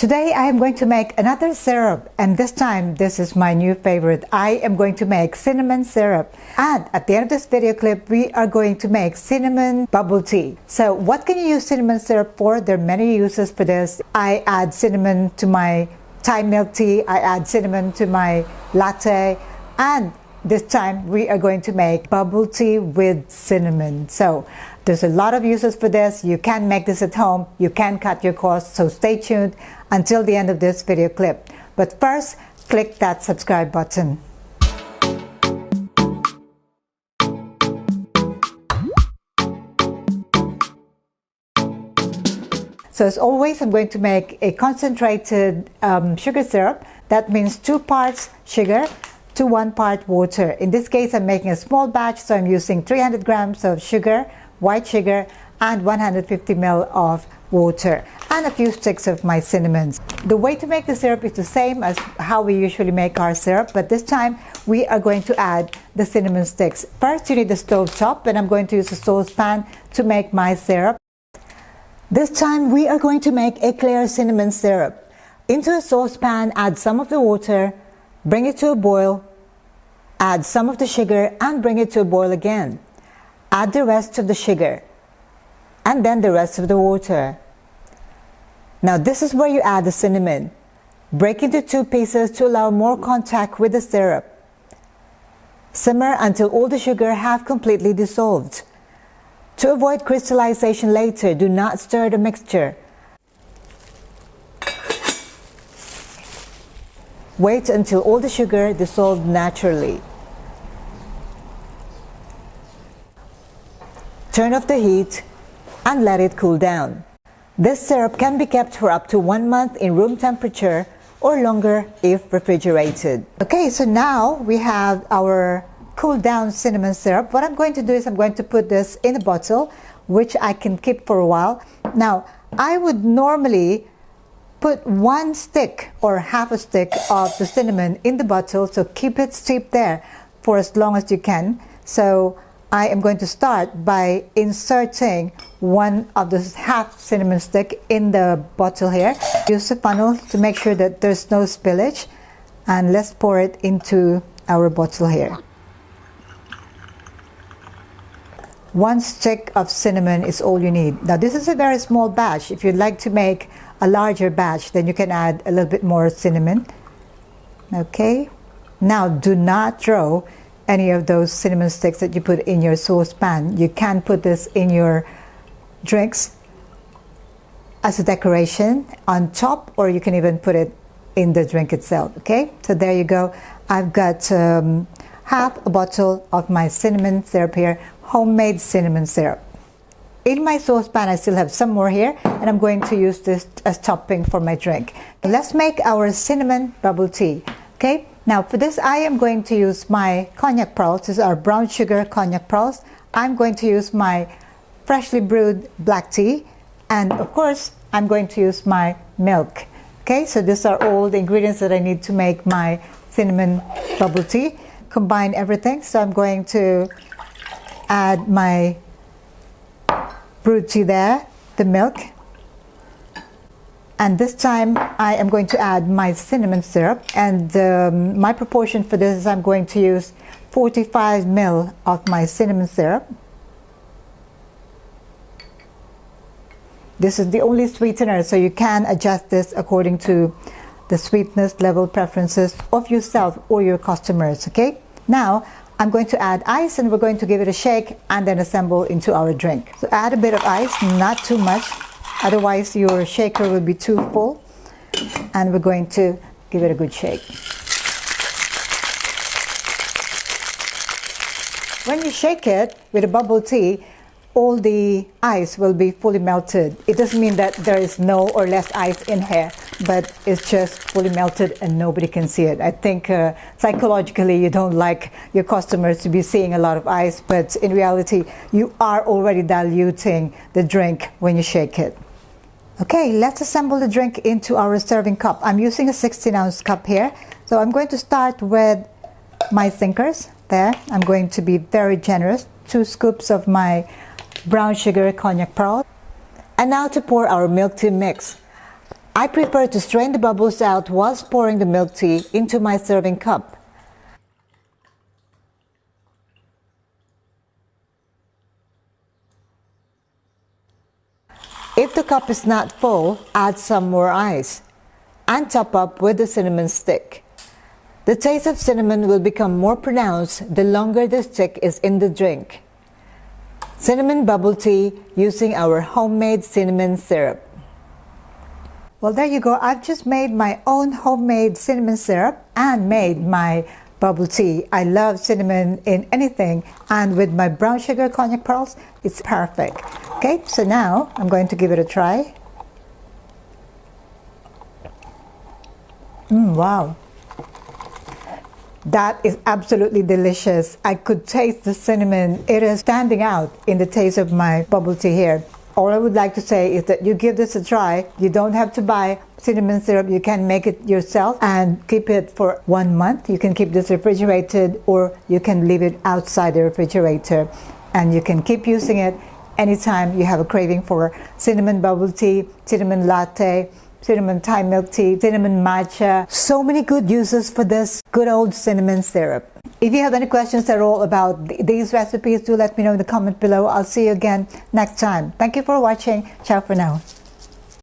Today I am going to make another syrup, and this time this is my new favorite. I am going to make cinnamon syrup, and at the end of this video clip we are going to make cinnamon bubble tea. So what can you use cinnamon syrup for? There are many uses for this. I add cinnamon to my Thai milk tea, I add cinnamon to my latte, and this time we are going to make bubble tea with cinnamon. So there's a lot of uses for this. You can make this at home, you can cut your costs, so stay tuned until the end of this video clip. But first, click that subscribe button. So as always, I'm going to make a concentrated sugar syrup. That means 2 parts sugar to 1 part water. In this case, I'm making a small batch, so I'm using 300 grams of sugar, white sugar, and 150 ml of water, and a few sticks of my cinnamon. The way to make the syrup is the same as how we usually make our syrup, but this time we are going to add the cinnamon sticks. First, you need the stove top, and I'm going to use a saucepan to make my syrup. This time we are going to make a clear cinnamon syrup. Into a saucepan, add some of the water, bring it to a boil, add some of the sugar and bring it to a boil again. Add the rest of the sugar and then the rest of the water. Now this is where you add the cinnamon. Break into 2 pieces to allow more contact with the syrup. Simmer until all the sugar have completely dissolved. To avoid crystallization later, do not stir the mixture. Wait until all the sugar dissolved naturally. Turn off the heat and let it cool down. This syrup can be kept for up to 1 month in room temperature or longer if refrigerated. Okay, so now we have our cooled down cinnamon syrup. What I'm going to do is I'm going to put this in a bottle, which I can keep for a while. Now, I would normally put 1 stick or half a stick of the cinnamon in the bottle, so keep it steeped there for as long as you can. So I am going to start by inserting 1 of the half cinnamon stick in the bottle here. Use a funnel to make sure that there's no spillage, and let's pour it into our bottle here. 1 stick of cinnamon is all you need. Now this is a very small batch. If you'd like to make a larger batch, then you can add a little bit more cinnamon. Okay, now do not throw any of those cinnamon sticks that you put in your saucepan. You can put this in your drinks as a decoration on top, or you can even put it in the drink itself. Okay, so there you go. I've got half a bottle of my cinnamon syrup here, homemade cinnamon syrup. In my saucepan, I still have some more here, and I'm going to use this as topping for my drink. Let's make our cinnamon bubble tea. Okay, now for this I am going to use my cognac pearls. These are brown sugar cognac pearls. I'm going to use my freshly brewed black tea, and of course I'm going to use my milk. Okay, so these are all the ingredients that I need to make my cinnamon bubble tea. Combine everything, so I'm going to add my brewed tea there, the milk, and this time I am going to add my cinnamon syrup, and my proportion for this is I'm going to use 45 ml of my cinnamon syrup. This is the only sweetener, so you can adjust this according to the sweetness level preferences of yourself or your customers. Okay, now I'm going to add ice, and we're going to give it a shake and then assemble into our drink. So add a bit of ice, not too much, otherwise your shaker will be too full, and we're going to give it a good shake. When you shake it with a bubble tea, all the ice will be fully melted. It doesn't mean that there is no or less ice in here, but it's just fully melted and nobody can see it. I think psychologically you don't like your customers to be seeing a lot of ice, but in reality you are already diluting the drink when you shake it. Okay, let's assemble the drink into our serving cup. I'm using a 16-ounce cup here, so I'm going to start with my sinkers. There, I'm going to be very generous. 2 scoops of my brown sugar cognac pearl. And now to pour our milk tea mix. I prefer to strain the bubbles out whilst pouring the milk tea into my serving cup. If the cup is not full, add some more ice and top up with the cinnamon stick. The taste of cinnamon will become more pronounced the longer the stick is in the drink. Cinnamon bubble tea using our homemade cinnamon syrup. Well, there you go. I've just made my own homemade cinnamon syrup and made my bubble tea. I love cinnamon in anything, and with my brown sugar cognac pearls, it's perfect. Okay, so now I'm going to give it a try. Wow. That is absolutely delicious. I could taste the cinnamon. It is standing out in the taste of my bubble tea here. All I would like to say is that you give this a try. You don't have to buy cinnamon syrup. You can make it yourself and keep it for 1 month. You can keep this refrigerated, or you can leave it outside the refrigerator, and you can keep using it anytime you have a craving for cinnamon bubble tea, cinnamon latte, cinnamon Thai milk tea, cinnamon matcha. So many good uses for this good old cinnamon syrup. If you have any questions at all about these recipes, do let me know in the comment below. I'll see you again next time. Thank you for watching. Ciao for now.